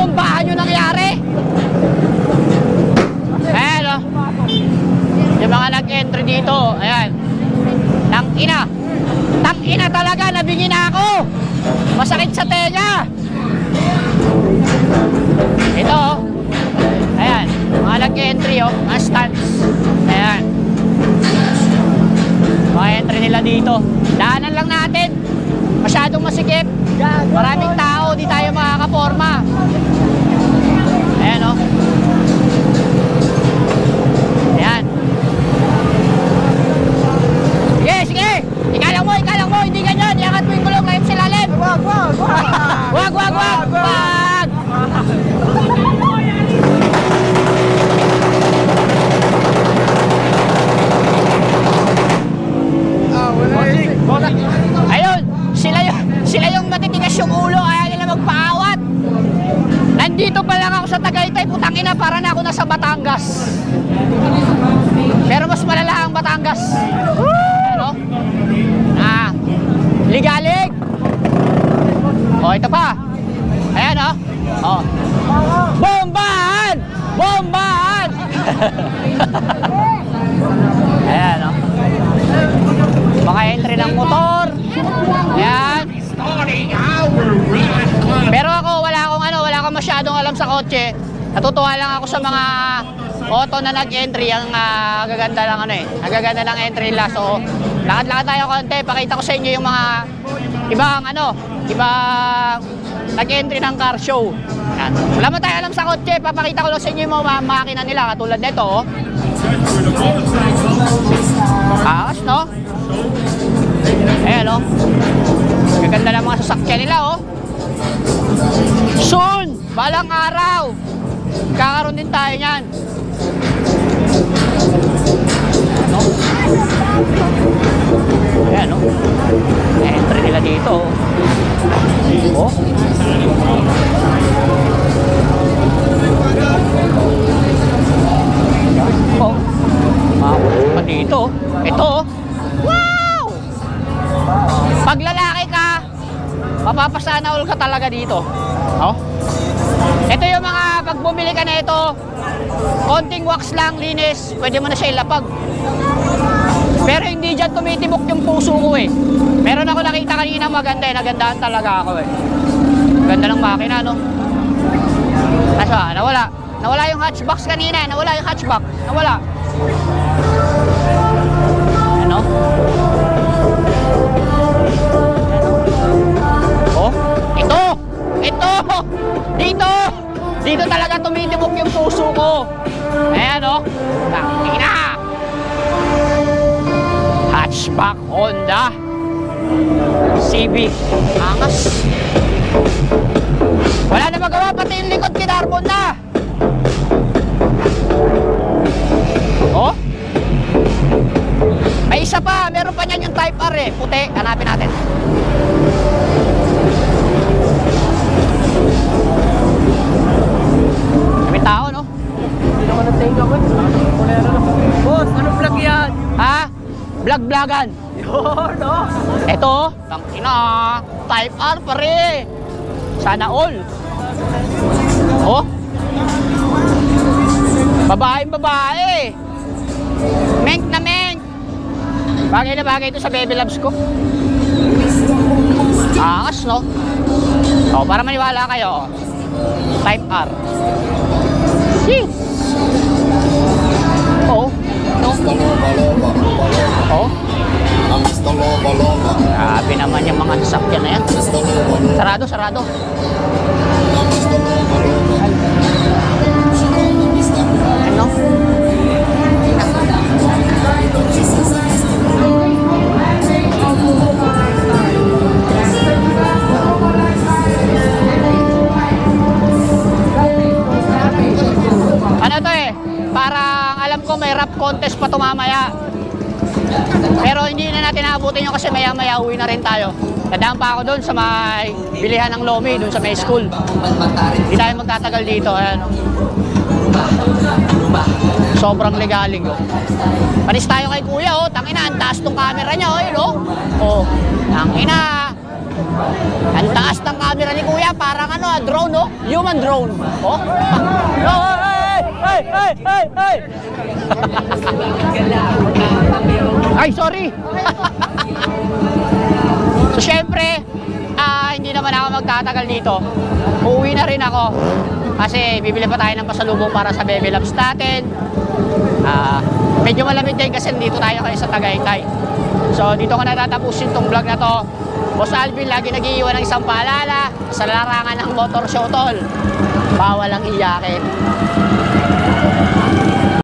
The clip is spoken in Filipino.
bumbahan yung nangyari. Ayan, oh. Yung mga nag-entry dito, ayan. Tangina. Tangina talaga, nabingi na ako. Masakit sa tenga. Ito, oh. Ayan, mga nag-entry, oh. Mga stands. Ayan. Mga entry nila dito. Daanan lang natin. Masyadong masikip. Maraming tao, di tayo makakaporma. Ayan, oh. Ayan. Sige, sige. Ikalang mo, hindi ganyan. Iangat mo yung gulong, lalim sa lalim. Wag. Ayun, sila yung matitigas yung ulo, ayaw nila magpaawat. Nandito pa lang ako sa Tagaytay, putangina, para na ako nasa Batangas. Pero mas malala ang Batangas. Ano? Ligalig. Oh, ito pa. Ayan, oh. Oh. Bombahan! Bombahan! Ayan, oh. Mga entry ng motor. Ayan. Pero ako, wala akong masyadong alam sa kotse. Natutuwa lang ako sa mga auto na nag-entry. Ang gaganda lang ang gaganda ng entry nila. So, lakad-lakad tayo konti. Pakita ko sa inyo yung mga ibang nag-entry ng car show. Ayan. Wala man tayo alam sa kotse. Papakita ko lang sa inyo yung mga makina nila. Katulad nito, oh. Kaos, no? Ayan, oh. Gaganda ng mga sasakyan nila, oh. Soon, balang araw, kakaroon din tayo niyan. Ano? Ayan, oh. Entry nila dito, oh. Oh. Pa dito, ito, oh. Wow! Pag lalaki ka, mapapasana all ka talaga dito. Oh. Ito yung mga, pag bumili ka na ito, konting wax lang, linis, pwede mo na siya ilapag. Pero hindi dyan tumitibok yung puso ko, eh. Meron ako nakita kanina maganda, eh. Nagandahan talaga ako, eh. Ganda ng makina, no? Asa, nawala. Nawala yung hatchbox kanina, nawala yung hatchback. Nawala. Ano? Oh, ito! Dito talaga tumitibok yung puso ko. Ayan, oh. Tangina! Hatchback Honda Civic. Angas. Wala na magawa, pati yung likod kinarbon na. Oh? May isa pa, meron pa niyan yung Type R, eh. Puti, hanapin natin. May tao, no? Hindi naman na-take ako, eh. Boss, anong vlog yan? Ha? Vlog-vlogan. Yun, no? Eto, tangina, Type R pare. Sana all. Oh? Babae. Menk na menk. Bagay na bagay ito sa baby loves ko. Angas, no? O, para maniwala kayo, Type R. See? Oh. No? Oh. Grabe naman yung mga sasakyan na yan. Sarado. Ano? Ano to, eh? Parang alam ko may rap contest pa tumamaya. Pero hindi na natin naabutin yun kasi maya-maya uwi na rin tayo. Nadaan pa ako doon sa may bilihan ng Lomi, doon sa may school. Hindi tayo magtatagal dito. Ayan. Sobrang legaling, oh. Panis tayo kay kuya, oh. Tangina, ang taas tong camera niya, oh. Yun, oh. Oh. Tangina. Ang taas ng camera ni Kuya, parang ano, drone, no? Human drone. Oh? Hey! Ay, sorry! So, syempre, hindi naman ako magtatagal dito. Uuwi na rin ako. Kasi bibili pa tayo ng pasalubong para sa Bebe Loves natin. Medyo malamig din kasi dito tayo kayo sa Tagaytay. So dito ko natatapusin tong vlog na to. Boss Alvin lagi nag-iiwan ng isang paalala sa larangan ng motor show tol. Bawal ang iyakin.